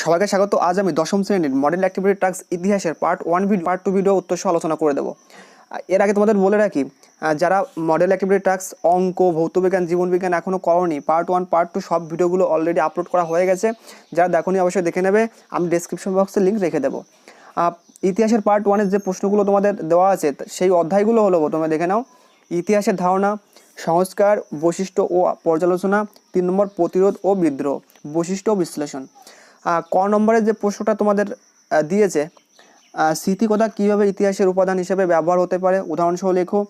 সবাইকে স্বাগত। আজ আমি দশম শ্রেণীর মডেল অ্যাক্টিভিটি টাস্ক ইতিহাসের পার্ট 1 ভিডিও পার্ট 2 ভিডিও উত্তর সহ আলোচনা করে দেবো। এর আগে তোমাদের বলে রাখি, যারা মডেল অ্যাক্টিভিটি টাস্ক অঙ্ক, ভৌতবিজ্ঞান, জীবনবিজ্ঞান এখনও করনি, পার্ট 1 পার্ট 2 সব ভিডিওগুলো অলরেডি আপলোড করা হয়ে গেছে। যারা দেখোনি অবশ্যই দেখে নেবে, আমি ডেসক্রিপশন বক্সে লিঙ্ক রেখে দেবো। ইতিহাসের পার্ট 1-এর যে প্রশ্নগুলো তোমাদের দেওয়া আছে সেই অধ্যায়গুলো হলো, তোমরা দেখে নাও। ইতিহাসের ধারণা, সংস্কার, বৈশিষ্ট্য ও পর্যালোচনা, 3 নম্বর প্রতিরোধ ও বিদ্রোহ, বৈশিষ্ট্য ও বিশ্লেষণ। ক নম্বরের যে প্রশ্নটা তোমাদের দিয়েছে, স্মৃতিকথা কীভাবে ইতিহাসের উপাদান হিসেবে ব্যবহার হতে পারে, উদাহরণসহ লেখো।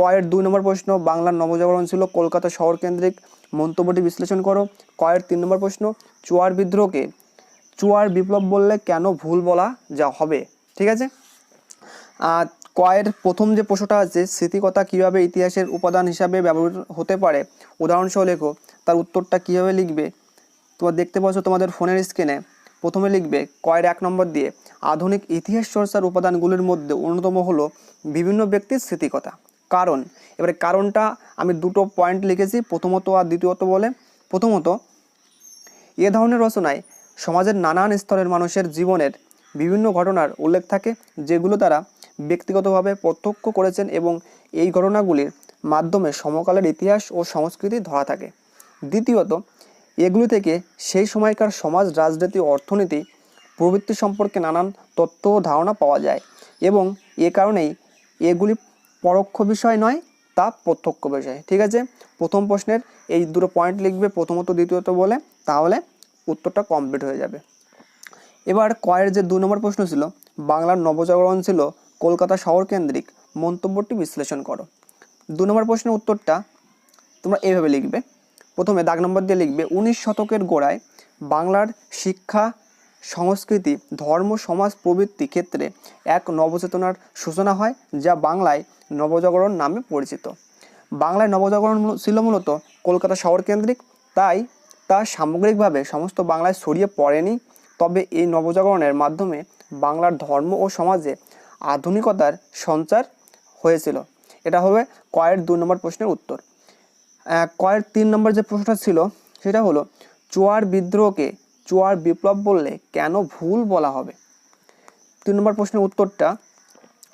কয়ের 2 নম্বর প্রশ্ন, বাংলার নবজাগরণ ছিল কলকাতা শহর কেন্দ্রিক, মন্তব্যটি বিশ্লেষণ করো। কয়ের 3 নম্বর প্রশ্ন, চুয়ার বিদ্রোহকে চুয়ার বিপ্লব বললে কেন ভুল বলা যা হবে, ঠিক আছে। কয়ের প্রথম যে প্রশ্নটা আছে, স্মৃতিকথা কীভাবে ইতিহাসের উপাদান হিসাবে ব্যবহৃত হতে পারে, উদাহরণসহ লেখো। তার উত্তরটা কীভাবে লিখবে তোমরা দেখতে পাচ্ছ তোমাদের ফোনের স্ক্রিনে। প্রথমে লিখবে কয়ের 1 নম্বর দিয়ে, আধুনিক ইতিহাস চর্চার উপাদানগুলির মধ্যে অন্যতম হলো বিভিন্ন ব্যক্তির স্মৃতিকথা। কারণ, এবারে কারণটা আমি দুটো পয়েন্ট লিখেছি, প্রথমত আর দ্বিতীয়ত বলে। প্রথমত, এ ধরনের রচনায় সমাজের নানান স্তরের মানুষের জীবনের বিভিন্ন ঘটনার উল্লেখ থাকে, যেগুলো তারা ব্যক্তিগতভাবে প্রত্যক্ষ করেছেন, এবং এই ঘটনাগুলির মাধ্যমে সমকালের ইতিহাস ও সংস্কৃতি ধরা থাকে। দ্বিতীয়ত, এগুলি থেকে সেই সময়কার সমাজ, রাজনীতি, অর্থনীতি প্রভৃতি সম্পর্কে নানান তথ্য ও ধারণা পাওয়া যায়, এবং এ কারণেই এগুলি পরোক্ষ বিষয় নয়, তা প্রত্যক্ষ বিষয়, ঠিক আছে। প্রথম প্রশ্নের এই দুটো পয়েন্ট লিখবে, প্রথমত দ্বিতীয়ত বলে, তাহলে উত্তরটা কমপ্লিট হয়ে যাবে। এবার কয়ের যে 2 নম্বর প্রশ্ন ছিল, বাংলার নবজাগরণ ছিল কলকাতা শহর কেন্দ্রিক, মন্তব্যটি বিশ্লেষণ করো। 2 নম্বর প্রশ্নের উত্তরটা তোমরা এইভাবে লিখবে। প্রথমে দাগ নম্বর দিয়ে লিখবে, 19 শতকের গোড়ায় বাংলার শিক্ষা, সংস্কৃতি, ধর্ম, সমাজ প্রভৃতি ক্ষেত্রে এক নবচেতনার সূচনা হয়, যা বাংলায় নবজাগরণ নামে পরিচিত। বাংলায় নবজাগরণ ছিল মূলত কলকাতা শহর কেন্দ্রিক, তাই তা সামগ্রিকভাবে সমস্ত বাংলায় ছড়িয়ে পড়েনি। তবে এই নবজাগরণের মাধ্যমে বাংলার ধর্ম ও সমাজে আধুনিকতার সঞ্চার হয়েছিল। এটা হবে কয়ের 2 নম্বর প্রশ্নের উত্তর। কয়ের 3 নম্বর যে প্রশ্নটা ছিল সেটা হলো, চুয়ার বিদ্রোহকে চুয়ার বিপ্লব বললে কেন ভুল বলা হবে। 3 নম্বর প্রশ্নের উত্তরটা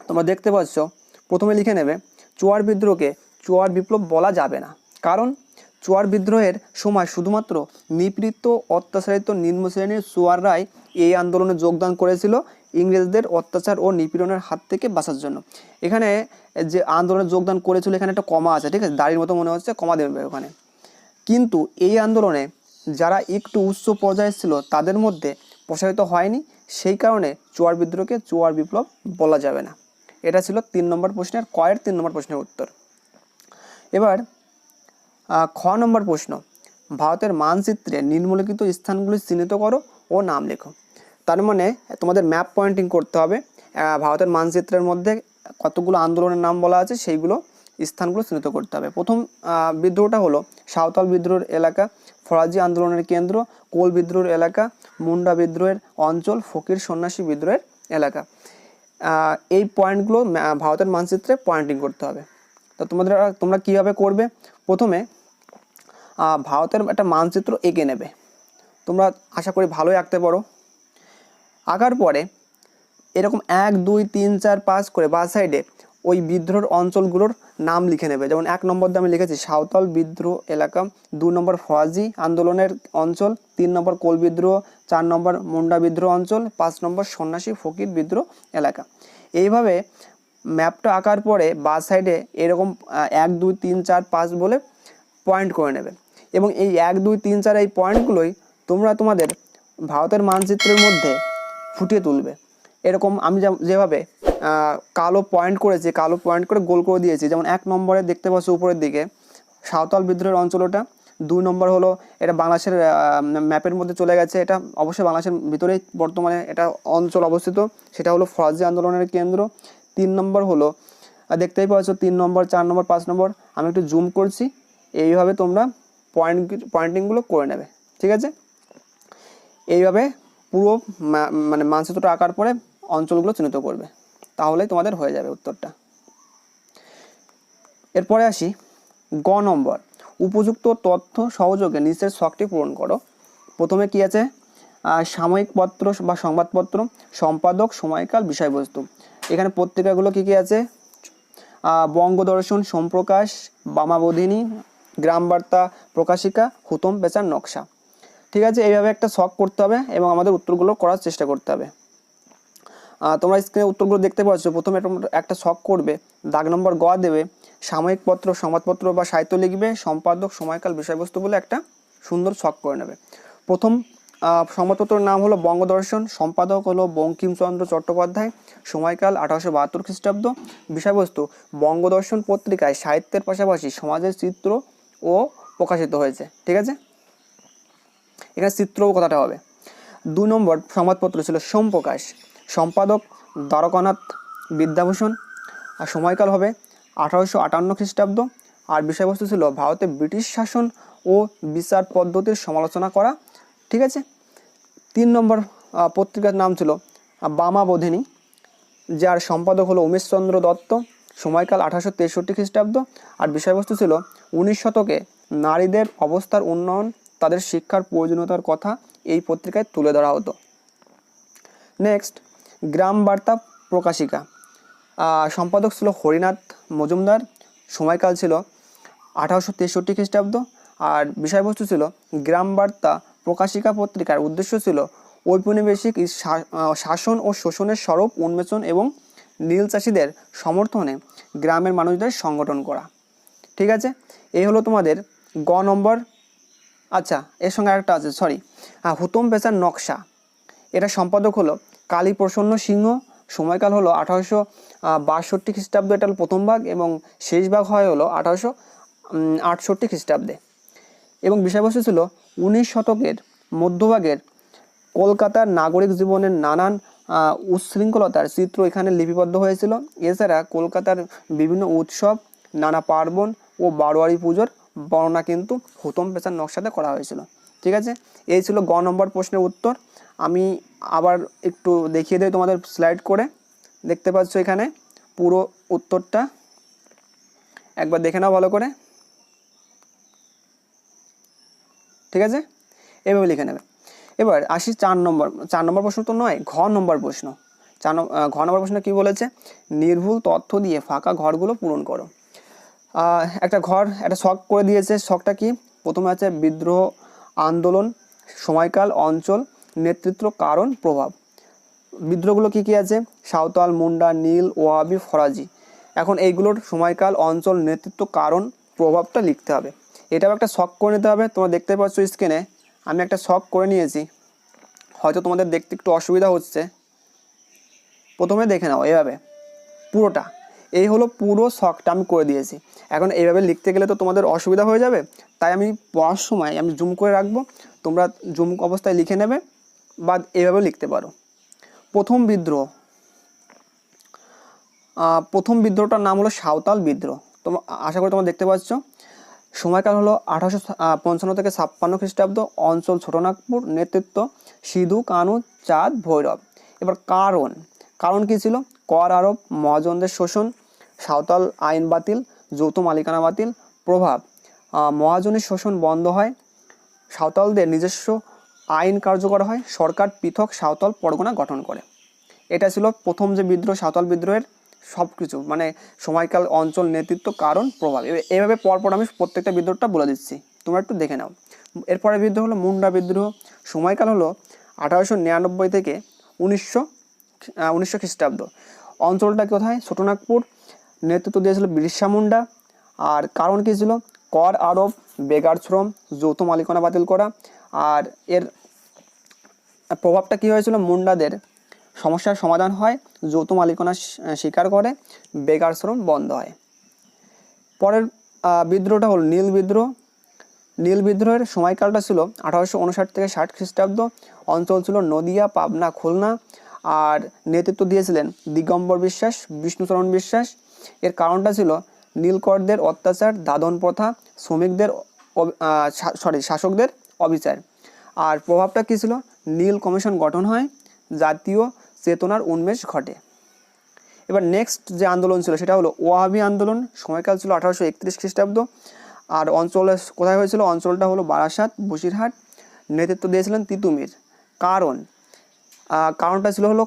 তোমরা দেখতে পাচ্ছ, প্রথমে লিখে নেবে, চুয়ার বিদ্রোহকে চুয়ার বিপ্লব বলা যাবে না। কারণ চুয়ার বিদ্রোহের সময় শুধুমাত্র নিপীড়িত, অত্যাচারিত নিম্ন শ্রেণীর চুয়াররাই এই আন্দোলনে যোগদান করেছিল, ইংরেজদের অত্যাচার ও নিপীড়নের হাত থেকে বাঁচার জন্য। এখানে যে আন্দোলনে যোগদান করেছিল, এখানে একটা কমা আছে, ঠিক আছে, দাড়ির মতো মনে হচ্ছে, কমা দেবে ওখানে। কিন্তু এই আন্দোলনে যারা একটু উচ্চ পর্যায়ে ছিল তাদের মধ্যে প্রসারিত হয়নি, সেই কারণে চুয়ার বিদ্রোহকে চুয়ার বিপ্লব বলা যাবে না। এটা ছিল 3 নম্বর প্রশ্নের, কয়ের 3 নম্বর প্রশ্নের উত্তর। এবার খ নম্বর প্রশ্ন, ভারতের মানচিত্রে নিম্নলিখিত স্থানগুলি চিহ্নিত করো ও নাম লেখো। তার মানে তোমাদের ম্যাপ পয়েন্টিং করতে হবে। ভারতের মানচিত্রের মধ্যে কতগুলো আন্দোলনের নাম বলা আছে, সেইগুলো স্থানগুলো চিহ্নিত করতে হবে। প্রথম বিদ্রোহটা হলো সাঁওতাল বিদ্রোহের এলাকা, ফরাজি আন্দোলনের কেন্দ্র, কোল বিদ্রোহের এলাকা, মুন্ডা বিদ্রোহের অঞ্চল, ফকির সন্ন্যাসী বিদ্রোহের এলাকা। এই পয়েন্টগুলো ভারতের মানচিত্রে পয়েন্টিং করতে হবে। তো তোমরা কীভাবে করবে, প্রথমে ভারতের একটা মানচিত্র এঁকে নেবে। তোমরা আশা করি ভালোই আঁকতে পারো। আঁকার পরে এরকম 1, 2, 3, 4, 5 করে বাঁ সাইডে ওই বিদ্রোহের অঞ্চলগুলোর নাম লিখে নেবে। যেমন 1 নম্বর দিয়ে আমি লিখেছি সাঁওতাল বিদ্রোহ এলাকা, 2 নম্বর ফরাজি আন্দোলনের অঞ্চল, 3 নম্বর কোল বিদ্রোহ, 4 নম্বর মুন্ডা বিদ্রোহ অঞ্চল, 5 নম্বর সন্ন্যাসী ফকির বিদ্রোহ এলাকা। এইভাবে ম্যাপটা আঁকার পরে বাঁ সাইডে এরকম 1, 2, 3, 4, 5 বলে পয়েন্ট করে নেবে, এবং এই 1, 2, 3, 4 এই পয়েন্টগুলোই তোমরা তোমাদের ভারতের মানচিত্রের মধ্যে ফুটিয়ে তুলবে। এরকম আমি যেভাবে কালো পয়েন্ট করেছি, কালো পয়েন্ট করে গোল করে দিয়েছি। যেমন 1 নম্বরে দেখতে পাচ্ছ উপরের দিকে সাঁওতাল বিদ্রোহের অঞ্চলটা, 2 নম্বর হলো এটা বাংলাদেশের ম্যাপের মধ্যে চলে গেছে, এটা অবশ্যই বাংলাদেশের ভিতরেই বর্তমানে এটা অঞ্চল অবস্থিত, সেটা হলো ফরাজি আন্দোলনের কেন্দ্র। 3 নম্বর হলো দেখতেই পাচ্ছ 3 নম্বর, 4 নম্বর, 5 নম্বর, আমি একটু জুম করছি। এইভাবে তোমরা পয়েন্টিংগুলো করে নেবে, ঠিক আছে। এইভাবে পুরো মানে মানচিত্রটা আঁকার পরে অঞ্চলগুলো চিহ্নিত করবে, তাহলেই তোমাদের হয়ে যাবে উত্তরটা। এরপরে আসি গ নম্বর, উপযুক্ত তথ্য সহযোগে নিচের ছকটি পূরণ করো। প্রথমে কি আছে, সাময়িক পত্র বা সংবাদপত্র, সম্পাদক, সময়কাল, বিষয়বস্তু। এখানে পত্রিকাগুলো কী কী আছে? বঙ্গদর্শন, সোমপ্রকাশ, বামাবোধিনী, গ্রামবার্তা, প্রকাশিকা, হুতম পেচার নকশা। ঠিক আছে, এইভাবে একটা শখ করতে হবে এবং আমাদের উত্তরগুলো করার চেষ্টা করতে হবে। তোমরা স্ক্রিনে উত্তরগুলো দেখতে পাচ্ছ। প্রথমে একটা শখ করবে, দাগ নম্বর গ দেবে, সাময়িক পত্র, সংবাদপত্র বা সাহিত্য লিখবে, সম্পাদক, সময়কাল, বিষয়বস্তু বলে একটা সুন্দর শখ করে নেবে। প্রথম সংবাদপত্রের নাম হলো বঙ্গদর্শন, সম্পাদক হলো বঙ্কিমচন্দ্র চট্টোপাধ্যায়, সময়কাল 1872 খ্রিস্টাব্দ, বিষয়বস্তু বঙ্গদর্শন পত্রিকায় সাহিত্যের পাশাপাশি সমাজের চিত্র ও প্রকাশিত হয়েছে। ঠিক আছে, এখানে চিত্রও কথাটা হবে। 2 নম্বর সংবাদপত্র ছিল সোমপ্রকাশ, সম্পাদক দ্বারকানাথ বিদ্যাভূষণ, আর সময়কাল হবে 1858 খ্রিস্টাব্দ, আর বিষয়বস্তু ছিল ভারতে ব্রিটিশ শাসন ও বিচার পদ্ধতির সমালোচনা করা। ঠিক আছে, 3 নম্বর পত্রিকার নাম ছিল বামাবোধিনী, যার সম্পাদক হলো উমেশচন্দ্র দত্ত, সময়কাল 1863 খ্রিস্টাব্দ, আর বিষয়বস্তু ছিল 19 শতকে নারীদের অবস্থার উন্নয়ন, তাদের শিক্ষার প্রয়োজনীয়তার কথা এই পত্রিকায় তুলে ধরা হতো। নেক্সট, গ্রাম বার্তা প্রকাশিকা, সম্পাদক ছিল হরিনাথ মজুমদার, সময়কাল ছিল 1863 খ্রিস্টাব্দ, আর বিষয়বস্তু ছিল গ্রাম বার্তা প্রকাশিকা পত্রিকার উদ্দেশ্য ছিল ঔপনিবেশিক শাসন ও শোষণের স্বরূপ উন্মোচন এবং নীল চাষিদের সমর্থনে গ্রামের মানুষদের সংগঠন করা। ঠিক আছে, এই হলো তোমাদের গ নম্বর। আচ্ছা, এর সঙ্গে আরেকটা আছে, হুতম পেচার নকশা, এটা সম্পাদক হলো কালীপ্রসন্ন সিংহ, সময়কাল হলো 1862 খ্রিস্টাব্দ, এটা হলো প্রথম ভাগ, এবং শেষ ভাগ হয় হলো 1868 খ্রিস্টাব্দে, এবং বিষয়বস্তু ছিল 19 শতকের মধ্যভাগের কলকাতার নাগরিক জীবনের নানান উচ্ছৃঙ্খলতার চিত্র এখানে লিপিবদ্ধ হয়েছিল। এছাড়া কলকাতার বিভিন্ন উৎসব, নানা পার্বণ ও বারোয়ারি পুজোর বর্ণনা কিন্তু হুতম পেচার নকশাতে করা হয়েছিল। ঠিক আছে, এই ছিল গ নম্বর প্রশ্নের উত্তর। আমি আবার একটু দেখিয়ে দিই তোমাদের স্লাইড করে, দেখতে পাচ্ছ এখানে পুরো উত্তরটা, একবার দেখে নাও ভালো করে। ঠিক আছে, এভাবে লিখে নেবে। এবার আসি 4 নম্বর প্রশ্ন তো নয়, ঘ নম্বর প্রশ্ন। ঘ নম্বর প্রশ্ন কি বলেছে? নির্ভুল তথ্য দিয়ে ফাঁকা ঘরগুলো পূরণ করো। একটা শখ করে দিয়েছে। শখটা কি? প্রথমে আছে বিদ্রোহ, আন্দোলন, সময়কাল, অঞ্চল, নেতৃত্ব, কারণ, প্রভাব। বিদ্রোহগুলো কি কি আছে? সাঁওতাল, মুন্ডা, নীল, ওয়াহাবি, ফরাজি। এখন এইগুলোর সময়কাল, অঞ্চল, নেতৃত্ব, কারণ, প্রভাবটা লিখতে হবে। এটাও একটা শখ করে নিতে হবে। তোমরা দেখতে পাচ্ছ স্ক্রিনে আমি একটা শখ করে নিয়েছি, হয়তো তোমাদের দেখতে একটু অসুবিধা হচ্ছে। প্রথমে দেখে নাও এভাবে পুরোটা, এই হলো পুরো শখটা আমি করে দিয়েছি। এখন এইভাবে লিখতে গেলে তো তোমাদের অসুবিধা হয়ে যাবে, তাই আমি পড়ার সময় আমি জুম করে রাখবো, তোমরা জুম অবস্থায় লিখে নেবে বা এইভাবে লিখতে পারো। প্রথম বিদ্রোহটার নাম হলো সাঁওতাল বিদ্রোহ। তোমরা আশা করি তোমরা দেখতে পাচ্ছ। সময়কাল হলো 1855 থেকে 56 খ্রিস্টাব্দ, অঞ্চল ছোটনাগপুর, নেতৃত্ব সিধু, কানু, চাঁদ, ভৈরব। এবার কারণ কি ছিল? কর আরোপ, মহাজনদের শোষণ, সাঁওতাল আইন বাতিল, যৌথ মালিকানা বাতিল। প্রভাব, মহাজনের শোষণ বন্ধ হয়, সাঁওতালদের নিজস্ব আইন কার্যকর হয়, সরকার পৃথক সাঁওতাল পরগনা গঠন করে। এটা ছিল প্রথম যে বিদ্রোহ, সাঁওতাল বিদ্রোহের সব কিছু, মানে সময়কাল, অঞ্চল, নেতৃত্ব, কারণ, প্রভাব। এভাবে পরপর আমি প্রত্যেকটা বিদ্রোহটা বলে দিচ্ছি, তোমরা একটু দেখে নাও। এরপরে বিদ্রোহ হলো মুন্ডা বিদ্রোহ। সময়কাল হলো 1899 থেকে 1900 খ্রিস্টাব্দ। অঞ্চলটা কোথায়? ছোটনাগপুর। নেতৃত্ব দিয়েছিল বিরসা মুন্ডা। আর কারণ কী ছিল? কর আরোপ, বেকার শ্রম, যৌথ মালিকানা বাতিল করা। আর এর প্রভাবটা কী হয়েছিল? মুন্ডাদের সমস্যার সমাধান হয়, যৌথ মালিকানা স্বীকার করে, বেকার শ্রম বন্ধ হয়। পরের বিদ্রোহটা হল নীল বিদ্রোহের সময়কালটা ছিল 1859 থেকে 60 খ্রিস্টাব্দ। অঞ্চল ছিল নদিয়া, পাবনা, খুলনা। আর নেতৃত্ব দিয়েছিলেন দিগম্বর বিশ্বাস, বিষ্ণুচরণ বিশ্বাস। এর কারণটা ছিল নীলকরদের অত্যাচার, দাদন প্রথা, শাসকদের অবিচার। আর প্রভাবটা কী ছিল? নীল কমিশন গঠন হয়, জাতীয় চেতনার উন্মেষ ঘটে। এবার নেক্সট যে আন্দোলন ছিল সেটা হলো ওয়াহাবি আন্দোলন। সময়কাল ছিল 1831 খ্রিস্টাব্দ। আর অঞ্চলে কোথায় হয়েছিল? অঞ্চলটা হলো বারাসাত, বসিরহাট। নেতৃত্ব দিয়েছিলেন তিতুমির। কারণটা ছিল হলো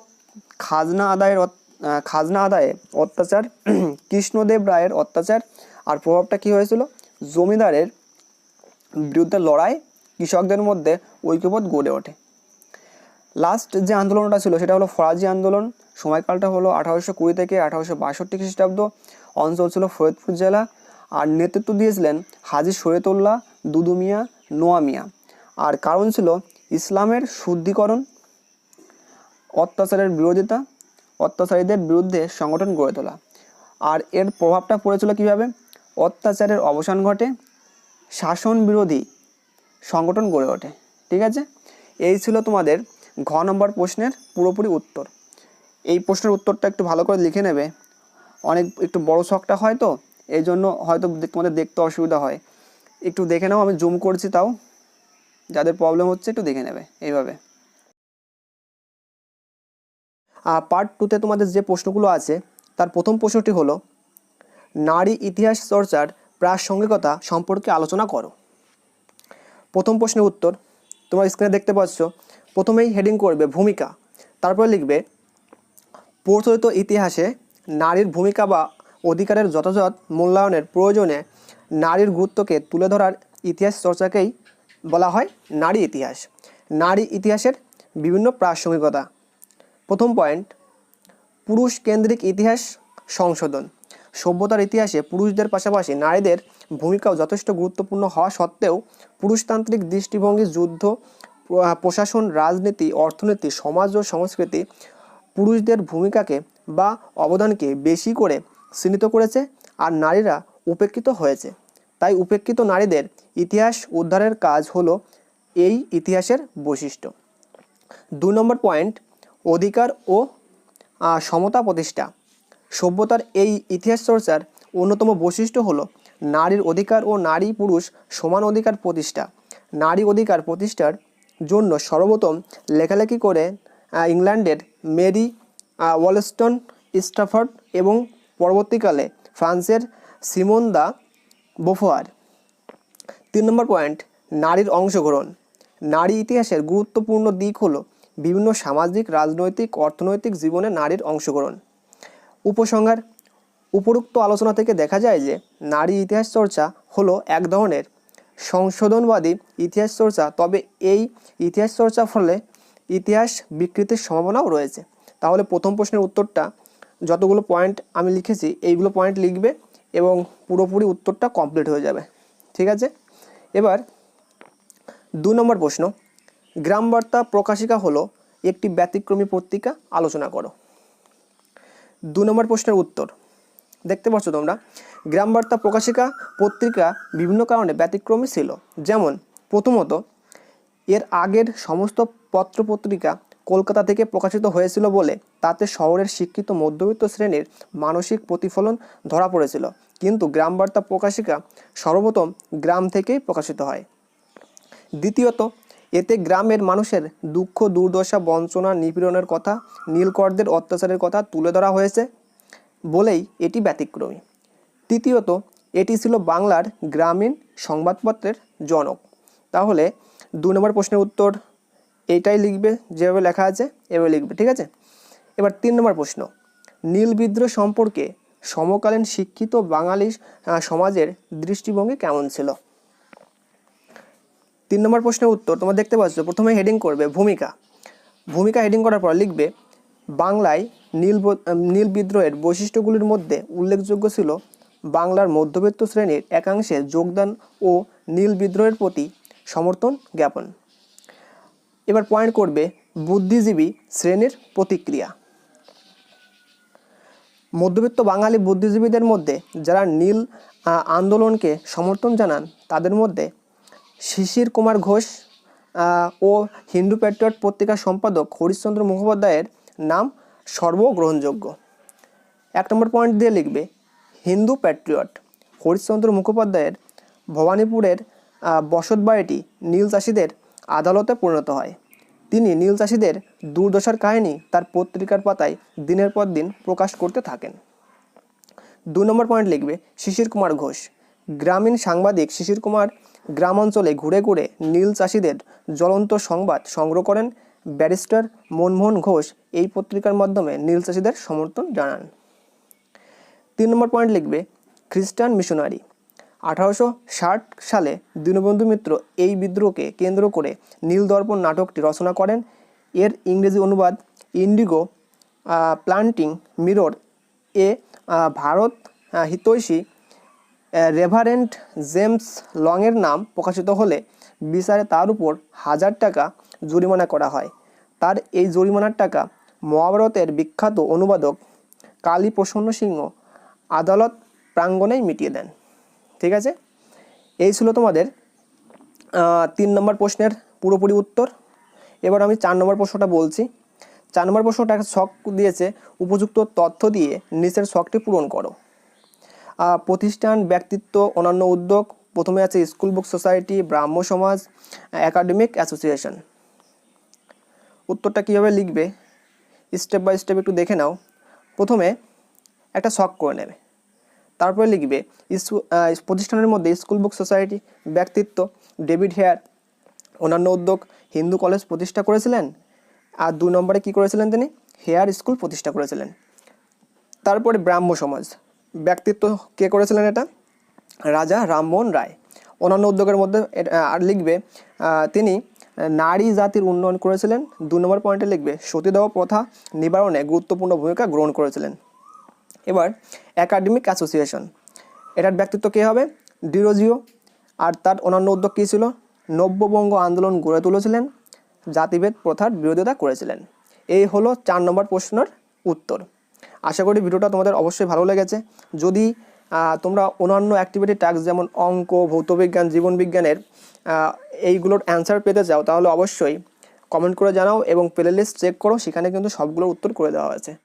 খাজনা আদায়ে অত্যাচার, কৃষ্ণদেব রায়ের অত্যাচার, আর প্রভাবটা কি হয়েছিল, জমিদারের বিরুদ্ধে লড়াই, কৃষকদের মধ্যে ঐক্যবোধ গড়ে ওঠে। লাস্ট যে আন্দোলনটা ছিল সেটা হলো ফরাজি আন্দোলন। সময়কালটা হলো 1820 থেকে 1862 খ্রিস্টাব্দ। অঞ্চল ছিল ফরিদপুর জেলা। আর নেতৃত্ব দিয়েছিলেন হাজী শরীয়তুল্লাহ, দুদু মিয়া, নোয়া মিয়া। আর কারণ ছিল ইসলামের শুদ্ধিকরণ, অত্যাচারের বিরোধিতা, অত্যাচারীদের বিরুদ্ধে সংগঠন গড়ে তোলা। আর এর প্রভাবটা পড়েছিল কীভাবে, অত্যাচারের অবসান ঘটে, শাসন বিরোধী সংগঠন গড়ে ওঠে। ঠিক আছে, এই ছিল তোমাদের ঘ নম্বর প্রশ্নের পুরোপুরি উত্তর। এই প্রশ্নের উত্তরটা একটু ভালো করে লিখে নেবে, একটু বড় শখটা হয় তো এই জন্য হয়তো তোমাদের দেখতে অসুবিধা হয়। একটু দেখে নাও, আমি জুম করছি, তাও যাদের প্রবলেম হচ্ছে একটু দেখে নেবে এইভাবে। পার্ট 2-তে তোমাদের যে প্রশ্নগুলো আছে তার প্রথম প্রশ্নটি হলো নারী ইতিহাস চর্চার প্রাসঙ্গিকতা সম্পর্কে আলোচনা করো। প্রথম প্রশ্নের উত্তর তোমরা স্ক্রিনে দেখতে পাচ্ছ। প্রথমেই হেডিং করবে ভূমিকা, তারপর লিখবে প্রচলিত ইতিহাসে নারীর ভূমিকা বা অধিকারের যথাযথ মূল্যায়নের প্রয়োজনে নারীর গুরুত্বকে তুলে ধরার ইতিহাস চর্চাকেই বলা হয় নারী ইতিহাস। নারী ইতিহাসের বিভিন্ন প্রাসঙ্গিকতা। প্রথম পয়েন্ট, পুরুষ কেন্দ্রিক ইতিহাস সংশোধন। সভ্যতার ইতিহাসে পুরুষদের পাশাপাশি নারীদের ভূমিকাও যথেষ্ট গুরুত্বপূর্ণ হওয়া সত্ত্বেও পুরুষতান্ত্রিক দৃষ্টিভঙ্গি যুদ্ধ, প্রশাসন, রাজনীতি, অর্থনীতি, সমাজ ও সংস্কৃতি পুরুষদের ভূমিকাকে বা অবদানকে বেশি করে চিহ্নিত করেছে আর নারীরা উপেক্ষিত হয়েছে। তাই উপেক্ষিত নারীদের ইতিহাস উদ্ধারের কাজ হলো এই ইতিহাসের বৈশিষ্ট্য। 2 নম্বর পয়েন্ট, অধিকার ও সমতা প্রতিষ্ঠা। সভ্যতার এই ইতিহাস চর্চার অন্যতম বৈশিষ্ট্য হলো নারীর অধিকার ও নারী পুরুষ সমান অধিকার প্রতিষ্ঠা। নারী অধিকার প্রতিষ্ঠার জন্য সর্বপ্রথম লেখালেখি করে ইংল্যান্ডের মেরি ওয়ালস্টন স্ট্যাফোর্ড এবং পরবর্তীকালে ফ্রান্সের সিমন দা বোফোয়ার। 3 নম্বর পয়েন্ট, নারীর অংশগ্রহণ। নারী ইতিহাসের গুরুত্বপূর্ণ দিক হলো বিভিন্ন সামাজিক, রাজনৈতিক, অর্থনৈতিক জীবনে নারীর অংশগ্রহণ। উপসংহার, উপরোক্ত আলোচনা থেকে দেখা যায় যে নারী ইতিহাস চর্চা হলো এক ধরনের সংশোধনবাদী ইতিহাস চর্চা, তবে এই ইতিহাস চর্চার ফলে ইতিহাস বিকৃতির সম্ভাবনাও রয়েছে। তাহলে প্রথম প্রশ্নের উত্তরটা যতগুলো পয়েন্ট আমি লিখেছি এইগুলো পয়েন্ট লিখবে এবং পুরোপুরি উত্তরটা কমপ্লিট হয়ে যাবে। ঠিক আছে, এবার 2 নম্বর প্রশ্ন, গ্রামবার্তা প্রকাশিকা হলো একটি ব্যতিক্রমী পত্রিকা, আলোচনা করো। 2 নম্বর প্রশ্নের উত্তর দেখতে পাচ্ছ তোমরা, গ্রামবার্তা প্রকাশিকা পত্রিকা বিভিন্ন কারণে ব্যতিক্রমী ছিল। যেমন প্রথমত, এর আগের সমস্ত পত্রপত্রিকা কলকাতা থেকে প্রকাশিত হয়েছিল বলে তাতে শহরের শিক্ষিত মধ্যবিত্ত শ্রেণীর মানসিক প্রতিফলন ধরা পড়েছিল, কিন্তু গ্রামবার্তা প্রকাশিকা সর্বপ্রথম গ্রাম থেকেই প্রকাশিত হয়। দ্বিতীয়ত, এতে গ্রামের মানুষের দুঃখ, দুর্দশা, বঞ্চনা, নিপীড়নের কথা, নীলকরদের অত্যাচারের কথা তুলে ধরা হয়েছে বলেই এটি ব্যতিক্রমী। তৃতীয়ত, এটি ছিল বাংলার গ্রামীণ সংবাদপত্রের জনক। তাহলে 2 নম্বর প্রশ্নের উত্তর এইটাই লিখবে, যেভাবে লেখা আছে এভাবে লিখবে। ঠিক আছে, এবার 3 নম্বর প্রশ্ন, নীল বিদ্রোহ সম্পর্কে সমকালীন শিক্ষিত বাঙালি সমাজের দৃষ্টিভঙ্গি কেমন ছিল? 3 নম্বর প্রশ্নের উত্তর তোমরা দেখতে পাচ্ছ। প্রথমে হেডিং করবে ভূমিকা। ভূমিকা হেডিং করার পর লিখবে বাংলায় নীল বিদ্রোহের বৈশিষ্ট্যগুলির মধ্যে উল্লেখযোগ্য ছিল বাংলার মধ্যবিত্ত শ্রেণীর একাংশের যোগদান ও নীল বিদ্রোহের প্রতি সমর্থন জ্ঞাপন। এবার পয়েন্ট করবে বুদ্ধিজীবী শ্রেণীর প্রতিক্রিয়া। মধ্যবিত্ত বাঙালি বুদ্ধিজীবীদের মধ্যে যারা নীল আন্দোলনকে সমর্থন জানান তাদের মধ্যে শিশির কুমার ঘোষ ও হিন্দু প্যাট্রিয়ট পত্রিকার সম্পাদক হরিশ্চন্দ্র মুখোপাধ্যায়ের নাম সর্বগ্রহণযোগ্য। 1 নম্বর পয়েন্ট দিয়ে লিখবে হিন্দু প্যাট্রিয়ট। হরিশ্চন্দ্র মুখোপাধ্যায়ের ভবানীপুরের বসতবাড়িটি নীল চাষিদের আদালতে পরিণত হয়। তিনি নীল চাষিদের দুর্দশার কাহিনী তার পত্রিকার পাতায় দিনের পর দিন প্রকাশ করতে থাকেন। 2 নম্বর পয়েন্ট লিখবে শিশির কুমার ঘোষ। গ্রামীণ সাংবাদিক শিশির কুমার গ্রামাঞ্চলে ঘুরে ঘুরে নীল চাষিদের জ্বলন্ত সংবাদ সংগ্রহ করেন ব্যারিস্টার মনমোহন ঘোষ এই পত্রিকার মাধ্যমে নীল চাষীদের সমর্থন জানান। 3 নম্বর পয়েন্ট লিখবে খ্রিস্টান মিশনারি। 1860 সালে দীনবন্ধু মিত্র এই বিদ্রোহকে কেন্দ্র করে নীল দর্পণ নাটকটি রচনা করেন। এর ইংরেজি অনুবাদ ইন্ডিগো প্লান্টিং মিরর এ ভারত হিতৈষী রেভারেন্ড জেমস লংয়ের নাম প্রকাশিত হলে বিচারে তার উপর 1000 টাকা জরিমানা করা হয়। তার এই জরিমানার টাকা মহাভারতের বিখ্যাত অনুবাদক কালী প্রসন্ন সিংহ আদালত প্রাঙ্গণেই মিটিয়ে দেন। ঠিক আছে, এই ছিল তোমাদের 3 নম্বর প্রশ্নের পুরোপুরি উত্তর। এবার আমি 4 নম্বর প্রশ্নটা বলছি। 4 নম্বর প্রশ্নটা ছক দিয়েছে, উপযুক্ত তথ্য দিয়ে নিচের ছকটি পূরণ করো। প্রতিষ্ঠান, ব্যক্তিত্ব, অন্যান্য উদ্যোগ। প্রথমে আছে স্কুল বুক সোসাইটি, ব্রাহ্ম সমাজ, একাডেমিক অ্যাসোসিয়েশন। উত্তরটা কীভাবে লিখবে স্টেপ বাই স্টেপ একটু দেখে নাও। প্রথমে একটা ছক করে নেবে, তারপরে লিখবে প্রতিষ্ঠানের মধ্যে স্কুল বুক সোসাইটি, ব্যক্তিত্ব ডেভিড হেয়ার, অন্যান্য উদ্যোগ হিন্দু কলেজ প্রতিষ্ঠা করেছিলেন, আর 2 নম্বরে কী করেছিলেন তিনি হেয়ার স্কুল প্রতিষ্ঠা করেছিলেন। তারপরে ব্রাহ্ম সমাজ, ব্যক্তিত্ব কে করেছিলেন এটা রাজা রামমোহন রায়। অন্যান্য উদ্যোগের মধ্যে আর লিখবে তিনি নারী জাতির উন্নয়ন করেছিলেন। 2 নম্বর পয়েন্টে লিখবে সতীদাহ প্রথা নিবারণে গুরুত্বপূর্ণ ভূমিকা গ্রহণ করেছিলেন। এবার একাডেমিক অ্যাসোসিয়েশন, এটার ব্যক্তিত্ব কে হবে ডিরোজিও, আর তার অন্যান্য উদ্যোগ কী ছিল নব্যবঙ্গ আন্দোলন গড়ে তুলেছিলেন, জাতিভেদ প্রথার বিরোধিতা করেছিলেন। এই হলো 4 নম্বর প্রশ্নের উত্তর। আশা করি ভিডিওটা তোমাদের অবশ্যই ভালো লেগেছে। যদি তোমরা অন্যান্য অ্যাক্টিভিটি টাস্ক যেমন অঙ্ক, ভৌতবিজ্ঞান, জীবনবিজ্ঞানের এইগুলোর অ্যান্সার পেতে চাও তাহলে অবশ্যই কমেন্ট করে জানাও এবং প্লে লিস্ট চেক করো, সেখানে কিন্তু সবগুলোর উত্তর করে দেওয়া হয়েছে।